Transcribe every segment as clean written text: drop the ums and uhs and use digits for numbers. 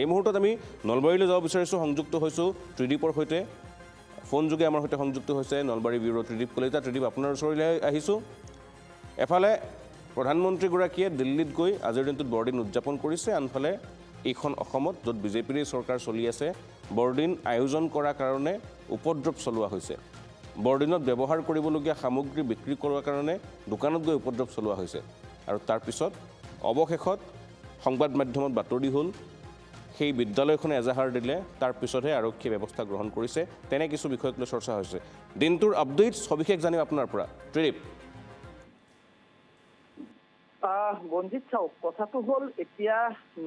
এই মুহূৰ্তত আমি নলবাৰীলৈ যাব বিচাৰিছোঁ, সংযুক্ত হৈছোঁ ত্ৰিদীপৰ সৈতে। ফোনযোগে আমাৰ সৈতে সংযুক্ত হৈছে নলবাৰী ব্যুৰ ত্ৰিদীপ কলিতা। ত্ৰিদীপ, আপোনাৰ ওচৰলৈ আহিছোঁ। এফালে প্ৰধানমন্ত্ৰীগৰাকীয়ে দিল্লীত গৈ আজিৰ দিনটোত বৰদিন উদযাপন কৰিছে, আনফালে এইখন অসমত য'ত বিজেপিৰ চৰকাৰ চলি আছে, বৰদিন আয়োজন কৰাৰ কাৰণে উপদ্ৰৱ চলোৱা হৈছে। বৰদিনত ব্যৱহাৰ কৰিবলগীয়া সামগ্ৰী বিক্ৰী কৰাৰ কাৰণে দোকানত গৈ উপদ্ৰৱ চলোৱা হৈছে। আৰু তাৰপিছত অৱশেষত সংবাদ মাধ্যমত বাতৰি হ'ল, সেই বিদ্যালয়খনে এজাহাৰ দিলে, তাৰ পিছতহে আৰক্ষীয়ে ব্যৱস্থা গ্ৰহণ কৰিছে। তেনে কিছু বিষয়ক লৈ চৰ্চা হৈছে। দিনটোৰ আপডেট সবিশেষ জানিম আপোনাৰ পৰা। ত্ৰিদীপ। বঞ্জিত চাওক, কথাটো হ'ল এতিয়া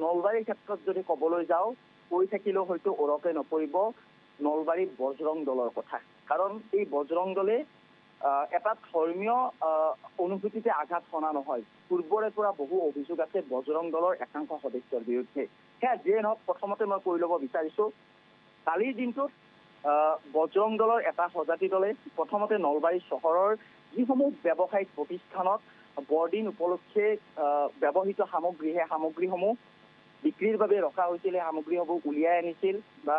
নলবাৰীৰ ক্ষেত্ৰত যদি ক'বলৈ যাওঁ, কৈ থাকিলেও হয়তো ওৰতে নপৰিব নলবাৰী বজৰং দলৰ কথা। কাৰণ এই বজৰং দলে এটা ধৰ্মীয় অনুভূতিতে আঘাত সনা নহয়। পূৰ্বৰে পৰা বহু অভিযোগ আছে বজৰং দলৰ একাংশ সদস্যৰ বিৰুদ্ধে। সেয়া যিয়ে নহওক, প্ৰথমতে মই কৈ ল'ব বিচাৰিছোঁ, কালিৰ দিনটোত বজৰং দলৰ এটা সজাতি দলে প্ৰথমতে নলবাৰী চহৰৰ যিসমূহ ব্যৱসায়িক প্ৰতিষ্ঠানত বৰদিন উপলক্ষে ব্যৱহৃত সামগ্ৰী, সেই সামগ্ৰীসমূহ বিক্ৰীৰ বাবে ৰখা হৈছিল, সেই সামগ্ৰীসমূহ উলিয়াই আনিছিল বা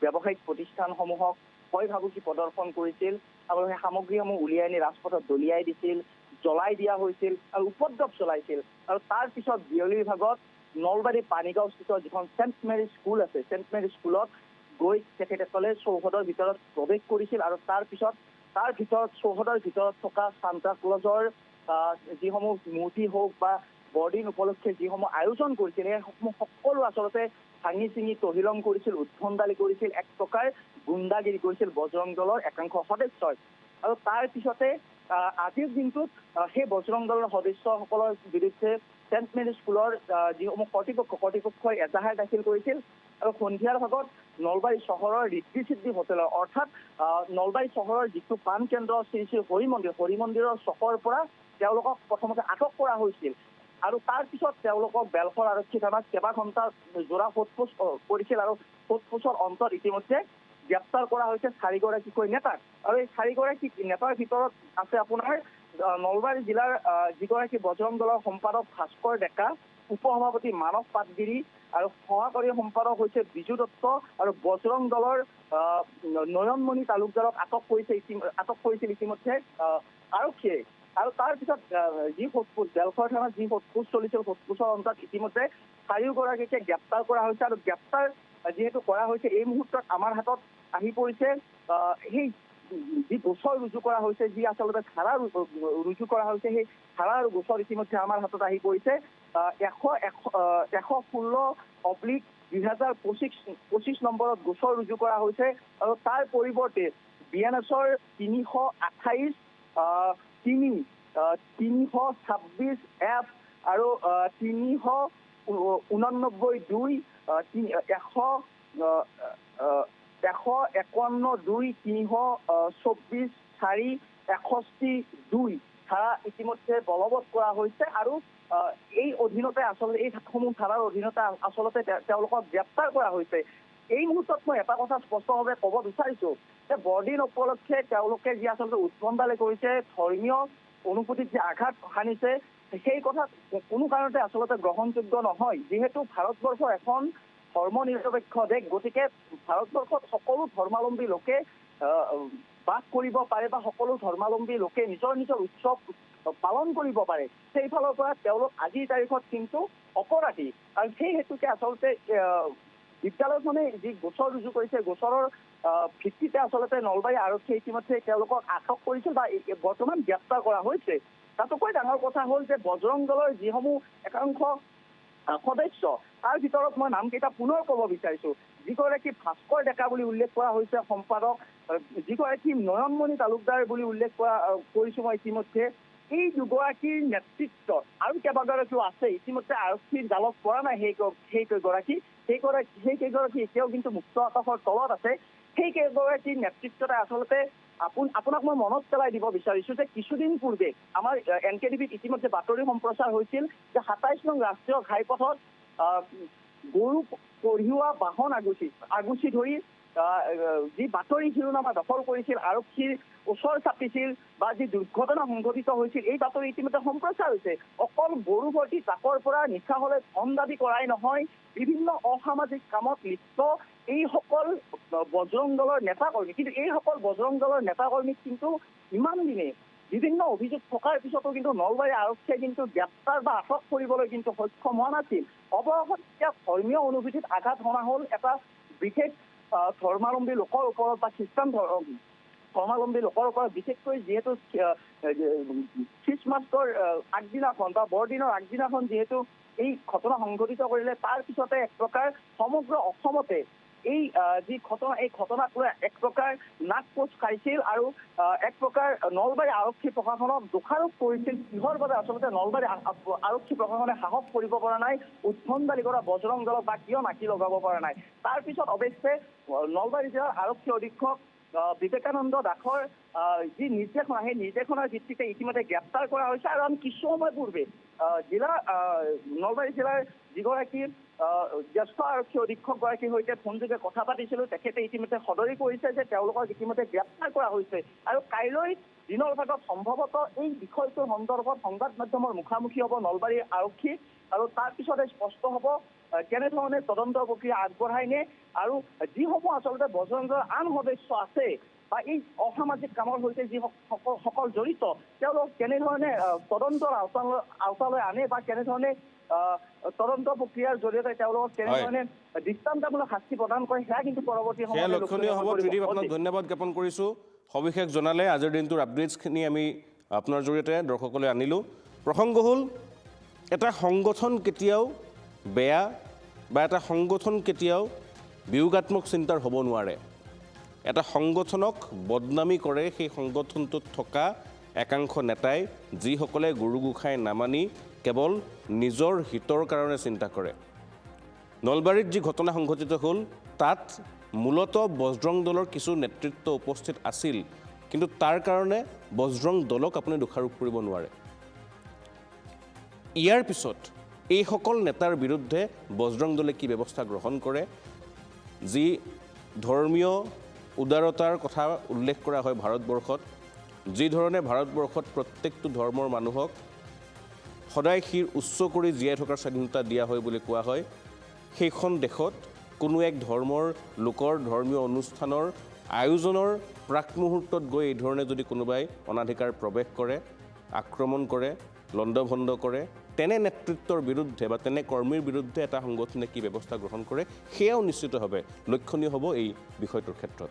ব্যৱসায়িক প্ৰতিষ্ঠানসমূহক ভয় ভাবুকি প্ৰদৰ্শন কৰিছিল আৰু সেই সামগ্ৰীসমূহ উলিয়াই আনি ৰাজপথত দলিয়াই দিছিল, জ্বলাই দিয়া হৈছিল আৰু উপদ্ৰৱ চলাইছিল। আৰু তাৰ পিছত বিয়লিৰ ভাগত নলবাৰী পানীগাঁওস্থিত যিখন চেণ্ট মেৰী স্কুল আছে, চেণ্ট মেৰী স্কুলত গৈ তেখেতসকলে চৌহদৰ ভিতৰত প্ৰৱেশ কৰিছিল আৰু তাৰ ভিতৰত চৌহদৰ ভিতৰত থকা সান্তা ক্লজৰ যিসমূহ মূৰ্তি হওক বা বৰদিন উপলক্ষে যিসমূহ আয়োজন কৰিছিল, সেইসমূহ সকলো আচলতে ভাঙি চিঙি তহিলং কৰিছিল, উদ্ভণ্ডালি কৰিছিল, এক প্ৰকাৰ গুণ্ডাগিৰি কৰিছিল বজৰং দলৰ একাংশ সদস্যই। আৰু তাৰ পিছতে আজিৰ দিনটোত সেই বজৰং দলৰ সদস্যসকলৰ বিৰুদ্ধে চেণ্ট মেৰী স্কুলৰ যিসমূহ কৰ্তৃপক্ষই এজাহাৰ দাখিল কৰিছিল। আৰু সন্ধিয়াৰ ভাগত নলবাৰী চহৰৰ ঋদ্ধি সিদ্ধি হোটেলৰ, অৰ্থাৎ নলবাৰী চহৰৰ যিটো পাণ কেন্দ্ৰ শ্ৰী শ্ৰী হৰিমন্দিৰৰ চকৰ পৰা তেওঁলোকক প্ৰথমতে আটক কৰা হৈছিল। আৰু তাৰ পিছত তেওঁলোকক বেলশৰ আৰক্ষী থানাত কেইবা ঘণ্টা জোৰা সোধপোছ কৰিছিল আৰু সোধপোছৰ অন্তত ইতিমধ্যে গ্ৰেপ্তাৰ কৰা হৈছে 4গৰাকীকৈ নেতাক। আৰু এই 4গৰাকী নেতাৰ ভিতৰত আছে আপোনাৰ নলবাৰী জিলাৰ যিগৰাকী বজৰং দলৰ সম্পাদক ভাস্কৰ ডেকা, উপসভাপতি মানৱ পাটগিৰি আৰু সহকাৰী সম্পাদক হৈছে বিজু দত্ত। আৰু বজৰং দলৰ নয়নমণি তালুকদাৰক আটক কৰিছিল ইতিমধ্যে আৰক্ষীয়ে। আৰু তাৰ পিছত যি সোধপোছ, বেলশৰ থানাত যি সোধপোছ চলিছিল, সোধপোছৰ অন্তত ইতিমধ্যে 4গৰাকীকে গ্ৰেপ্তাৰ কৰা হৈছে। আৰু গ্ৰেপ্তাৰ যিহেতু কৰা হৈছে, এই মুহূৰ্তত আমাৰ হাতত আহি পৰিছে সেই যি গোচৰ ৰুজু কৰা হৈছে, যি আচলতে ধাৰা ৰুজু কৰা হৈছে, সেই ধাৰা আৰু গোচৰ ইতিমধ্যে আমাৰ হাতত আহি পৰিছে 116/2025 নম্বৰত গোচৰ ৰুজু কৰা হৈছে। আৰু তাৰ পৰিৱৰ্তে BNSৰ 328 326F আৰু 389(2) 151(2) 324(4) 61(2) ধাৰা ইতিমধ্যে বলবৎ কৰা হৈছে। আৰু এই অধীনতে আচলতে এই সমূহ ধাৰাৰ অধীনতে আচলতে তেওঁলোকক গ্ৰেপ্তাৰ কৰা হৈছে। এই মুহূৰ্তত মই এটা কথা স্পষ্টভাৱে ক'ব বিচাৰিছোঁ যে বৰদিন উপলক্ষে তেওঁলোকে যি আচলতে উদ্ভণ্ডালি কৰিছে, ধৰ্মীয় অনুভূতিত যি আঘাত সানিছে, সেই কথা কোনো কাৰণতে আচলতে গ্ৰহণযোগ্য নহয়। যিহেতু ভাৰতবৰ্ষ এখন ধৰ্ম নিৰপেক্ষ দেশ, গতিকে ভাৰতবৰ্ষত সকলো ধৰ্মাৱলম্বী লোকে বাস কৰিব পাৰে বা সকলো ধৰ্মাৱলম্বী লোকে নিজৰ নিজৰ উৎসৱ পালন কৰিব পাৰে। সেইফালৰ পৰা তেওঁলোক আজিৰ তাৰিখত কিন্তু অপৰাধী। আৰু সেই হেতুকে আচলতে বিদ্যালয়খনে যি গোচৰ ৰুজু কৰিছে, গোচৰৰ ভিত্তিতে আচলতে নলবাৰী আৰক্ষীয়ে ইতিমধ্যে তেওঁলোকক আটক কৰিছিল বা বৰ্তমান গ্ৰেপ্তাৰ কৰা হৈছে। তাতোকৈ ডাঙৰ কথা হ'ল যে বজৰং দলৰ যিসমূহ একাংশ সদস্য, তাৰ ভিতৰত মই নামকেইটা পুনৰ ক'ব বিচাৰিছোঁ। যিগৰাকী ভাস্কৰ ডেকা বুলি উল্লেখ কৰা হৈছে সম্পাদক, যিগৰাকী নয়নমণি তালুকদাৰ বুলি উল্লেখ কৰিছোঁ মই ইতিমধ্যে, এই দুগৰাকীৰ নেতৃত্বত আৰু কেইবাগৰাকীও আছে। ইতিমধ্যে আৰক্ষীৰ জালত পৰা নাই সেইকেইগৰাকী এতিয়াও কিন্তু মুক্ত আকাশৰ তলত আছে। সেই কেইগৰাকীৰ নেতৃত্বতে আচলতে আপোনাক মই মনত পেলাই দিব বিচাৰিছোঁ যে কিছুদিন পূৰ্বে আমাৰ NKTVত ইতিমধ্যে বাতৰি সম্প্ৰচাৰ হৈছিল যে 27 নং ৰাষ্ট্ৰীয় ঘাইপথত গৰু কঢ়িওৱা বাহন আগুচি ধৰি যি বাতৰি শিৰোনামা দখল কৰিছিল, আৰক্ষীৰ ওচৰ চাপিছিল বা যি দুৰ্ঘটনা সংঘটিত হৈছিল, এই বাতৰি ইতিমধ্যে সম্প্ৰচাৰ হৈছে। অকল গৰু ভৰ্তি ট্ৰাকৰ পৰা নিশা হলে ধন দাবী কৰাই নহয়, বিভিন্ন অসামাজিক কামত লিপ্ত এইসকল বজৰং দলৰ নেতাকৰ্মী। কিন্তু এইসকল বজৰং দলৰ নেতাকৰ্মীক কিন্তু ইমান দিনে বিভিন্ন অভিযোগ থকাৰ পিছতো কিন্তু নলবাৰী আৰক্ষীয়ে কিন্তু গ্ৰেপ্তাৰ বা আটক কৰিবলৈ কিন্তু সক্ষম হোৱা নাছিল। অৱশেষত এতিয়া ধৰ্মীয় অনুভূতিত আঘাত হনা হ'ল এটা বিশেষ ধৰ্মাৱলম্বী লোকৰ ওপৰত বা খ্ৰীষ্টান ধৰ্মাৱলম্বী লোকৰ ওপৰত, বিশেষকৈ যিহেতু খ্ৰীষ্টমাছৰ আগদিনাখন বা বৰদিনৰ আগদিনাখন যিহেতু এই ঘটনা সংঘটিত কৰিলে, তাৰ পিছতে এক প্ৰকাৰ সমগ্ৰ অসমতে এই যি ঘটনা, এই ঘটনাক লৈ এক প্ৰকাৰ নাক কোচ খাইছিল আৰু এক প্ৰকাৰ নলবাৰী আৰক্ষী প্ৰশাসনক দোষাৰোপ কৰিছিল। কিহৰ বাবে আচলতে নলবাৰী আৰক্ষী প্ৰশাসনে সাহস কৰিব পৰা নাই, উদ্ভণ্ডালি কৰা বজৰং দলক বা কিয় নাকি লগাব পৰা নাই। তাৰ পিছত অৱশ্যে নলবাৰী জিলাৰ আৰক্ষী অধীক্ষক বিবেকানন্দ দাসৰ যি নিৰ্দেশনা, সেই নিৰ্দেশনাৰ ভিত্তিতে ইতিমধ্যে গ্ৰেপ্তাৰ কৰা হৈছে। আৰু আমি কিছু সময় পূৰ্বে নলবাৰী জিলাৰ যিগৰাকী জ্যেষ্ঠ আৰক্ষী অধীক্ষকগৰাকীৰ সৈতে ফোনযোগে কথা পাতিছিলোঁ। তেখেতে ইতিমধ্যে সদৰি কৰিছে যে তেওঁলোকক ইতিমধ্যে গ্ৰেপ্তাৰ কৰা হৈছে আৰু কাইলৈ দিনৰ ভাগত সম্ভৱতঃ এই বিষয়টোৰ সন্দৰ্ভত সংবাদ মাধ্যমৰ মুখামুখি হ'ব নলবাৰী আৰক্ষী আৰু তাৰ পিছতে স্পষ্ট হ'ব কেনেধৰণে তদন্ত প্ৰক্ৰিয়া আগবঢ়াই নে আৰু যিসমূহ আচলতে বজৰং দলৰ আন সদস্য আছে বা এই অসামাজিক কামৰ সৈতে যিসকল জড়িত, তেওঁলোক কেনেধৰণে তদন্তৰ আওতালৈ আনে বা কেনেধৰণে তদন্ত প্ৰক্ৰিয়াৰ জৰিয়তে তেওঁলোকক কেনেধৰণে দৃষ্টান্তমূলক শাস্তি প্ৰদান কৰে, সেয়া কিন্তু পৰৱৰ্তী সময়ত লক্ষণীয় হ'ব। ত্ৰিদীপ, আপোনাক ধন্যবাদ জ্ঞাপন কৰিছোঁ। সবিশেষ জনালে। আজিৰ দিনটোৰ আপডেটছখিনি আমি আপোনাৰ জৰিয়তে দৰ্শকলৈ আনিলোঁ। প্ৰসংগ হ'ল, এটা সংগঠন কেতিয়াও বেয়া বা এটা সংগঠন কেতিয়াও বিয়োগাত্মক চিন্তাৰ হ'ব নোৱাৰে। এটা সংগঠনক বদনামী কৰে সেই সংগঠনটোত থকা একাংশ নেতাই, যিসকলে গুৰু গোসাঁই নামানি কেৱল নিজৰ হিতৰ কাৰণে চিন্তা কৰে। নলবাৰীত যি ঘটনা সংঘটিত হ'ল, তাত মূলতঃ বজৰং দলৰ কিছু নেতৃত্ব উপস্থিত আছিল, কিন্তু তাৰ কাৰণে বজৰং দলক আপুনি দোষাৰোপ কৰিব নোৱাৰে। ইয়াৰ পিছত এইসকল নেতাৰ বিৰুদ্ধে বজৰং দলে কি ব্যৱস্থা গ্ৰহণ কৰে, যি ধৰ্মীয় উদাৰতাৰ কথা উল্লেখ কৰা হয় ভাৰতবৰ্ষত, যি ধৰণে ভাৰতবৰ্ষত প্ৰত্যেকটো ধৰ্মৰ মানুহক সদায় শিৰ উচ্চ কৰি জীয়াই থকাৰ স্বাধীনতা দিয়া হয় বুলি কোৱা হয়, সেইখন দেশত কোনো এক ধৰ্মৰ লোকৰ ধৰ্মীয় অনুষ্ঠানৰ আয়োজনৰ প্ৰাক মুহূৰ্তত গৈ এই ধৰণে যদি কোনোবাই অনাধিকাৰ প্ৰৱেশ কৰে, আক্ৰমণ কৰে, লণ্ডভণ্ড কৰে, তেনে নেতৃত্বৰ বিৰুদ্ধে বা তেনে কৰ্মীৰ বিৰুদ্ধে এটা সংগঠনে কি ব্যৱস্থা গ্ৰহণ কৰে, সেয়াও নিশ্চিতভাৱে লক্ষণীয় হ'ব এই বিষয়টোৰ ক্ষেত্ৰত।